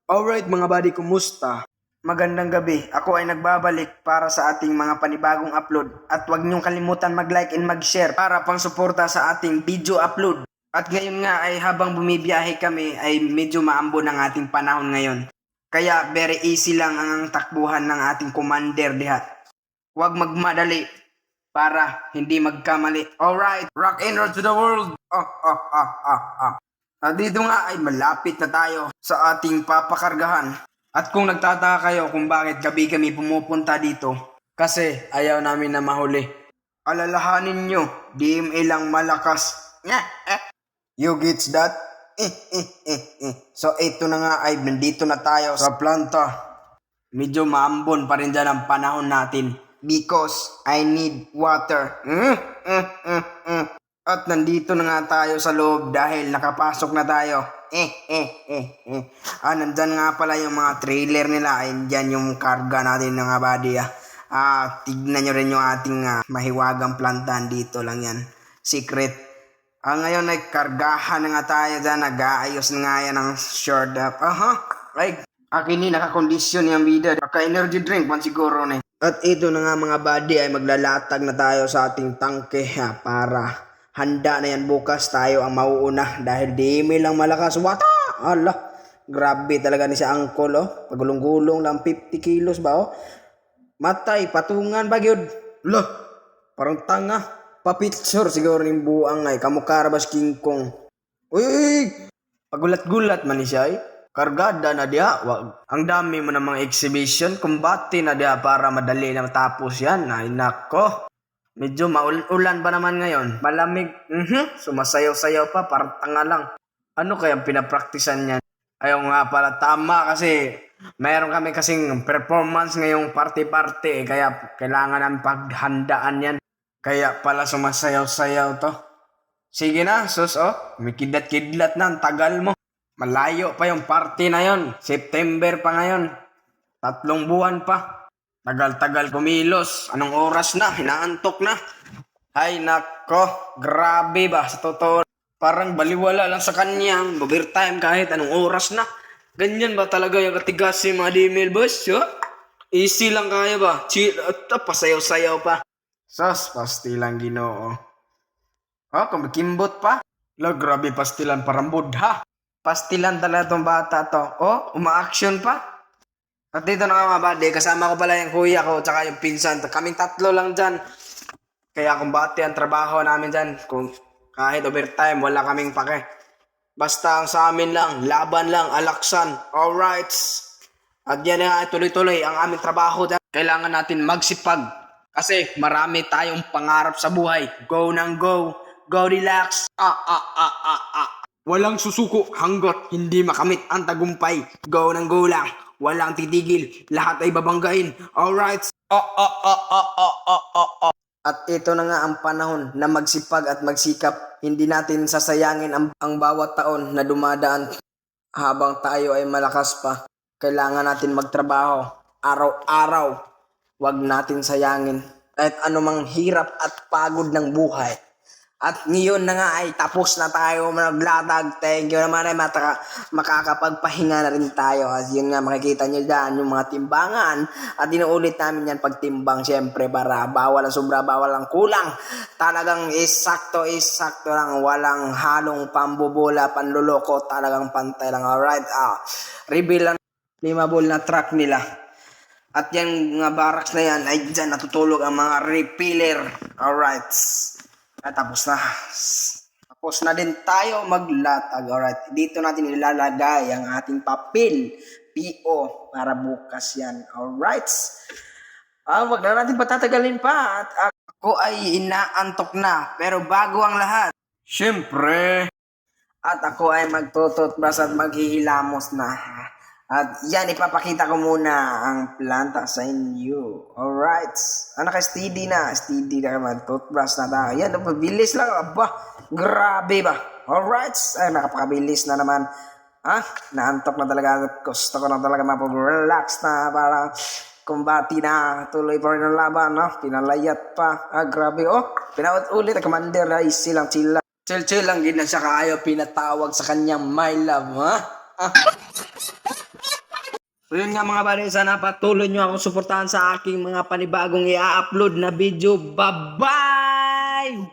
Alright mga buddy, kumusta? Magandang gabi. Ako ay nagbabalik para sa ating mga panibagong upload. At huwag niyong kalimutan mag-like and mag-share para pang suporta sa ating video upload. At ngayon nga ay habang bumibiyahe kami ay medyo maambon ang ating panahon ngayon. Kaya very easy lang ang takbuhan ng ating commander diha. Huwag magmadali para hindi magkamali. Alright, rock and roll to the world! Dito nga ay malapit na tayo sa ating papakargahan. At kung nagtataka kayo kung bakit gabi kami pumupunta dito, kasi ayaw namin na mahuli. Alalahanin nyo, DMA lang malakas. You gets that? So ito na nga ay nandito na tayo sa planta. Medyo maambon pa rin dyan ang panahon natin because I need water. At nandito na nga tayo sa loob dahil nakapasok na tayo. Nandyan nga pala yung mga trailer nila. Dyan yung karga natin ng buddy. Tignan nyo rin yung ating mahiwagang planta. Dito lang yan. Secret. Ngayon ay kargahan na nga tayo dyan. Nag-aayos na nga yan ng short up. Ay, akin ni nakakondisyon yung bida. Kaka-energy drink pan siguro na. At ito na nga mga buddy ay maglalatag na tayo sa ating tangke para handa na yan bukas tayo ang mauuna dahil di lang malakas. Wata! Allah, grabe talaga ni si Uncle Pagulong-gulong lang 50 kilos ba Matay, patungan ba yun? Lah, parang tanga. Pa-picture siguro ng buang ay kamukha bas King Kong. Uy! Pagulat-gulat man ni siya Kargada na diya. Ang dami mo ng mga exhibition. Kumbati na diya para madali na matapos yan. Ay nako. Medyo maulan ba naman ngayon? Malamig. Sumasayaw-sayaw pa. Parang tanga lang. Ano kaya pinapraktisan niyan? Ayaw nga pala. Tama kasi mayroon kami kasing performance ngayong party-party. Kaya kailangan namin paghandaan yan. Kaya pala sumasayaw-sayaw to. Sige na, sus may kidlat-kidlat na. Ang tagal mo. Malayo pa yung party na yon. September pa ngayon. 3 buwan pa. Tagal-tagal kumilos. Anong oras na? Hinaantok na. Ay nako, grabe ba? Sa totoo, parang baliwala lang sa kanya. Overtime kahit anong oras na. Ganyan ba talaga yung katigas si mga DML boss? Easy lang kaya ba? Chill at pasayaw-sayaw pa. Sos, pastilang Ginoo. Kung makimbot pa. Grabe pastilan parang budha. Pastilan talaga tong bata to. Uma-action pa. At dito na nga mga buddy, kasama ko pala yung kuya ko tsaka yung pinsan. Kaming 3 lang dyan. Kaya kumbati ang trabaho namin dyan. Kung kahit overtime, wala kaming pake. Basta ang sa amin lang, laban lang, alaksan. Alright. At yan nga, tuloy-tuloy ang aming trabaho dyan. Kailangan natin magsipag. Kasi marami tayong pangarap sa buhay. Go nang go. Go relax. Walang susuko hanggat hindi makamit ang tagumpay. Go nang go lang. Walang titigil. Lahat ay babanggain. Alright. At ito na nga ang panahon na magsipag at magsikap. Hindi natin sasayangin ang bawat taon na dumadaan habang tayo ay malakas pa. Kailangan natin magtrabaho. Araw-araw. Huwag natin sayangin. Kahit anumang hirap at pagod ng buhay. At ngayon na nga ay tapos na tayo maglatag. Thank you naman ay makakapagpahinga na rin tayo. As yun nga makikita nyo dyan yung mga timbangan. At inuulit namin yan pagtimbang syempre para bawal ang sobra, bawal ang kulang. Talagang isakto lang. Walang halong pambobola, panluloko. Talagang pantay lang. Alright. Reveal lang 5 ball na truck nila. At yan mga barracks na yan ay dyan natutulog ang mga repealer. Alright. Tapos na. Tapos na din tayo maglatag. Alright. Dito natin ilalagay ang ating papel. PO. Para bukas yan. Alright. Wag na natin patatagalin pa. At ako ay inaantok na. Pero bago ang lahat, syempre, at ako ay magtututbrush at maghihilamos na. At yan, ipapakita ko muna ang planta sa inyo. Alright. Naka-steady na. Steady na naman. Toothbrush na tayo. Yan, mabilis lang. Aba, grabe ba? Alright. Nakapakabilis na naman. Naantok na talaga. Gusto ko na talaga mapag-relax na. Parang kumbati na. Tuloy pa rin ang laban. Pinalayat pa. Grabe. Pinaut ulit. Commander, easy lang. Chill lang. Chill lang. Hindi na siya kaayaw pinatawag sa kanyang my love. So yun nga mga buddy, sana patuloy nyo akong suportahan sa aking mga panibagong i-upload na video. Bye-bye!